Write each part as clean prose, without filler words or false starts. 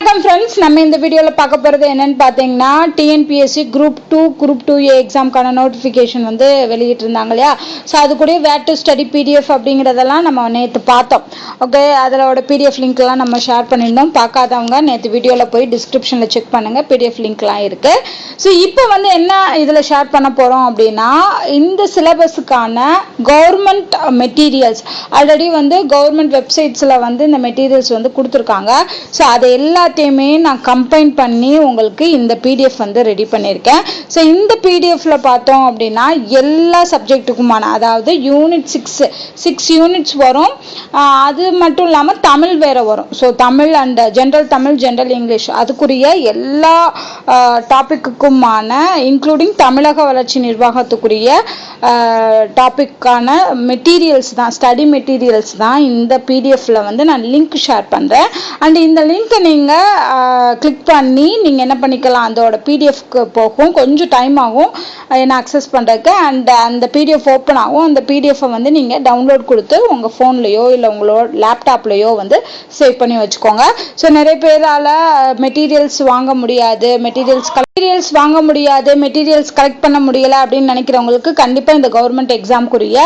வணக்கம் ஃப்ரெண்ட்ஸ், நம்ம இந்த வீடியோவில் பார்க்க போகிறது என்னன்னு பார்த்தீங்கன்னா டிஎன்பிஎஸ்சி குரூப் 2A எக்ஸாம்க்கான நோட்டிஃபிகேஷன் வந்து வெளியிட்டிருந்தாங்க இல்லையா. ஸோ அது கூட வேர் டு ஸ்டடி பிடிஎஃப் அப்படிங்கிறதெல்லாம் நம்ம நேற்று பார்த்தோம். ஓகே, அதோட பிடிஎஃப் லிங்க்லாம் நம்ம ஷேர் பண்ணியிருந்தோம். பார்க்காதவங்க நேற்று வீடியோவில் போய் டிஸ்கிரிப்ஷனில் செக் பண்ணுங்கள், பிடிஎஃப் லிங்க்லாம் இருக்குது. ஸோ இப்போ வந்து என்ன இதில் ஷேர் பண்ண போகிறோம் அப்படின்னா, இந்த சிலபஸுக்கான கவர்மெண்ட் மெட்டீரியல்ஸ் ஆல்ரெடி வந்து கவர்மெண்ட் வெப்சைட்ஸில் வந்து இந்த மெட்டீரியல்ஸ் வந்து கொடுத்துருக்காங்க. ஸோ அதை எல்லாத்தையுமே நான் கம்பைன் பண்ணி உங்களுக்கு இந்த பிடிஎஃப் வந்து ரெடி பண்ணியிருக்கேன். ஸோ இந்த பிடிஎஃப்ல பார்த்தோம் அப்படின்னா எல்லா சப்ஜெக்ட்டுக்குமான, அதாவது யூனிட் 6 யூனிட்ஸ் வரும். அது மட்டும் இல்லாமல் தமிழ் வேற வரும். So Tamil and general Tamil, general English, அதுக்குரிய எல்லா டாபிக்குக்குமான இன்க்ளூடிங் தமிழக வளர்ச்சி நிர்வாகத்துக்குரிய டாபிக்கான மெட்டீரியல்ஸ் தான், ஸ்டடி மெட்டீரியல்ஸ் தான் இந்த பிடிஎஃப்ல வந்து நான் லிங்க் ஷேர் பண்ணுறேன். அண்ட் இந்த லிங்க்கை நீங்கள் கிளிக் பண்ணி நீங்கள் என்ன பண்ணிக்கலாம், அதோட பிடிஎஃப்க்கு போகும், கொஞ்சம் டைம் ஆகும் என்ன அக்சஸ் பண்ணுறதுக்கு. அண்ட் அந்த பிடிஎஃப் ஓப்பன் ஆகும். அந்த பிடிஎஃப்பை வந்து நீங்கள் டவுன்லோட் கொடுத்து உங்கள் ஃபோன்லேயோ இல்லை உங்களோட லேப்டாப்லேயோ வந்து சேவ் பண்ணி வச்சுக்கோங்க. ஸோ நிறைய பேரால் மெட்டீரியல்ஸ் வாங்க முடியாது, மெட்டீரியல்ஸ் கலெக்ட் பண்ண முடியலை அப்படின்னு நினைக்கிறவங்களுக்கு கண்டிப்பாக இந்த கவர்மெண்ட் எக்ஸாமுக்குரிய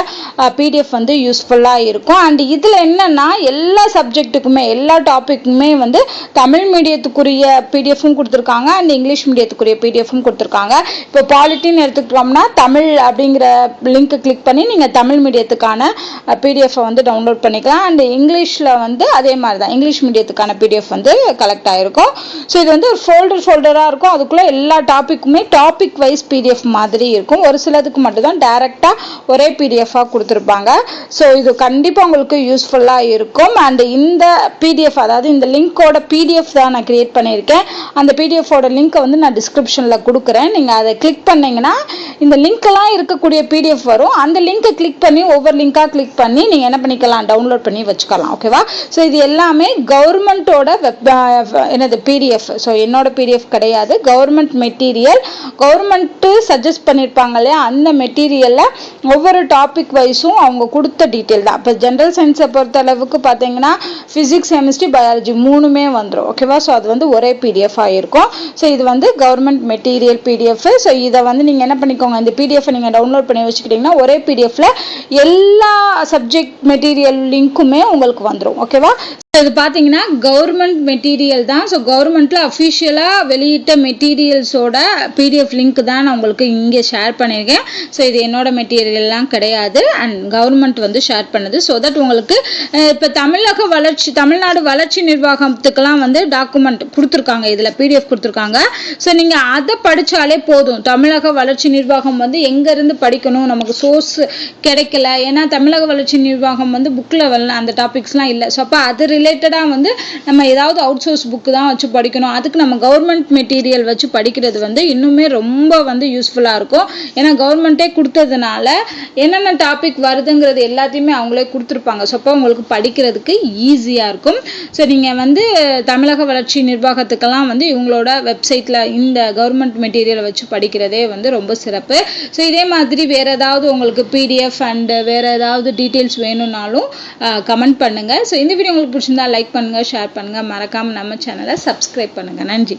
பிடிஎஃப் வந்து யூஸ்ஃபுல்லாக இருக்கும். அண்ட் இதில் என்னன்னா எல்லா சப்ஜெக்ட்டுக்குமே எல்லா டாபிக்குமே வந்து தமிழ் மீடியத்துக்குரிய பிடிஎஃப்பும் கொடுத்துருக்காங்க அண்ட் இங்கிலீஷ் மீடியத்துக்குரிய பிடிஎஃப்பும் கொடுத்துருக்காங்க. இப்போ பாலிட்டின்னு எடுத்துக்கிட்டோம்னா தமிழ் அப்படிங்கிற லிங்க் கிளிக் பண்ணி நீங்கள் தமிழ் மீடியத்துக்கான பிடிஎஃப்பை வந்து டவுன்லோட் பண்ணிக்கலாம். அண்ட் இங்கிலீஷில் வந்து அதே மாதிரி தான் இங்கிலீஷ் மீடியத்துக்கான பிடிஎஃப் வந்து கலெக்ட் ஆகிருக்கும். ஸோ இது வந்து ஃபோல்டராக இருக்கும். அதுக்குள்ளே எல்லா டாப்பிக்குமே டாபிக் வைஸ் பிடிஎஃப் மாதிரி இருக்கும். ஒரு சிலதுக்கு மட்டும்தான் டைரெக்டாக ஒரே பிடிஎஃபாக கொடுத்துருப்பாங்க. ஸோ இது கண்டிப்பாக உங்களுக்கு யூஸ்ஃபுல்லாக இருக்கும். அண்ட் இந்த பிடிஎஃப், அதாவது இந்த லிங்கோட பிடிஎஃப் தான் நான் கிரியேட் பண்ணியிருக்கேன். அந்த பிடிஎஃபோட லிங்க்கை வந்து நான் டிஸ்கிரிப்ஷனில் கொடுக்குறேன். நீங்கள் அதை கிளிக் பண்ணிங்கன்னா இந்த லிங்க்கெல்லாம் இருக்கக்கூடிய பிடிஎஃப் வரும். அந்த லிங்கை கிளிக் பண்ணி ஒவ்வொரு லிங்காக கிளிக் பண்ணி நீங்கள் என்ன பண்ணிக்கலாம், டவுன்லோட் பண்ணி வச்சுக்கலாம். ஓகேவா? ஸோ இது எல்லாமே கவர்மெண்ட்டோட என்னது பிடிஎஃப். ஸோ என்னோட பிடிஎஃப் கிடையாது, கவர்மெண்ட் மெட்டீரியல். கவர்மெண்ட்டு சஜஸ்ட் பண்ணியிருப்பாங்க இல்லையா, அந்த மெட்டீரியலில் ஒவ்வொரு டாபிக் வைஸும் அவங்க கொடுத்த டீட்டெயில் தான். இப்போ ஜென்ரல் சயின்ஸை பொறுத்த அளவுக்கு பார்த்தீங்கன்னா ஃபிசிக்ஸ், கெமிஸ்ட்ரி, பயாலஜி மூணுமே வந்துடும். ஓகேவா? ஸோ அது வந்து ஒரே பிடிஎஃப் ஆகிருக்கும். ஸோ இது வந்து கவர்மெண்ட் மெட்டீரியல் பிடிஎஃப். ஸோ இதை வந்து நீங்கள் என்ன பண்ணிக்கோங்க, இந்த பிடிஎஃப் நீங்கள் டவுன்லோட் பண்ணி வச்சுக்கிட்டிங்கன்னா ஒரே பிடிஎஃப்ல எல்லா சப்ஜெக்ட் மெட்டீரியல் லிங்க்குமே உங்களுக்கு வந்துடும். ஓகேவா? இது பார்த்தீங்கன்னா கவர்மெண்ட் மெட்டீரியல் தான். ஸோ கவர்மெண்ட்டில் அஃபிஷியலாக வெளியிட்ட மெட்டீரியல்ஸோட பிடிஎஃப் லிங்க் தான் நான் உங்களுக்கு இங்கே ஷேர் பண்ணியிருக்கேன். ஸோ இது என்னோட மெட்டீரியல்லாம் கிடையாது, அண்ட் கவர்மெண்ட் வந்து ஷேர் பண்ணது. ஸோ தட் உங்களுக்கு இப்போ தமிழ்நாடு வளர்ச்சி நிர்வாகத்துக்கெல்லாம் வந்து டாக்குமெண்ட் கொடுத்துருக்காங்க, இதில் பிடிஎஃப் கொடுத்துருக்காங்க. ஸோ நீங்கள் அதை படித்தாலே போதும். தமிழக வளர்ச்சி நிர்வாகம் வந்து எங்கேருந்து படிக்கணும், நமக்கு சோர்ஸ் கிடைக்கல, ஏன்னா தமிழக வளர்ச்சி நிர்வாகம் வந்து புக்கில் அந்த டாபிக்ஸ்லாம் இல்லை. ஸோ அப்போ அது ரிலேட்டடாக வந்து நம்ம ஏதாவது அவுட் சோர்ஸ் புக்கு தான் வச்சு படிக்கணும். அதுக்கு நம்ம கவர்மெண்ட் மெட்டீரியல் வச்சு படிக்கிறது வந்து இன்னுமே ரொம்ப வந்து யூஸ்ஃபுல்லாக இருக்கும். ஏன்னா கவர்மெண்ட்டே கொடுத்ததுனால என்னென்ன டாபிக் வருதுங்கிறது எல்லாத்தையுமே அவங்களே கொடுத்துருப்பாங்க. ஸோ அப்போ உங்களுக்கு படிக்கிறதுக்கு ஈஸியாக இருக்கும். ஸோ நீங்கள் வந்து தமிழக வளர்ச்சி நிர்வாகத்துக்கெல்லாம் வந்து இவங்களோட வெப்சைட்டில் இந்த கவர்மெண்ட் மெட்டீரியலை வச்சு படிக்கிறதே வந்து ரொம்ப சிறப்பு. ஸோ இதே மாதிரி வேறு ஏதாவது உங்களுக்கு பிடிஎஃப் அண்ட் வேறு ஏதாவது டீட்டெயில்ஸ் வேணும்னாலும் கமெண்ட் பண்ணுங்கள். ஸோ இந்த வீடியோ உங்களுக்கு பிடிச்சிருந்தா லைக் பண்ணுங்கள், ஷேர் பண்ணுங்கள், மறக்காமல் நம்ம சேனலை சப்ஸ்கிரைப் பண்ணுங்கள். நன்றி.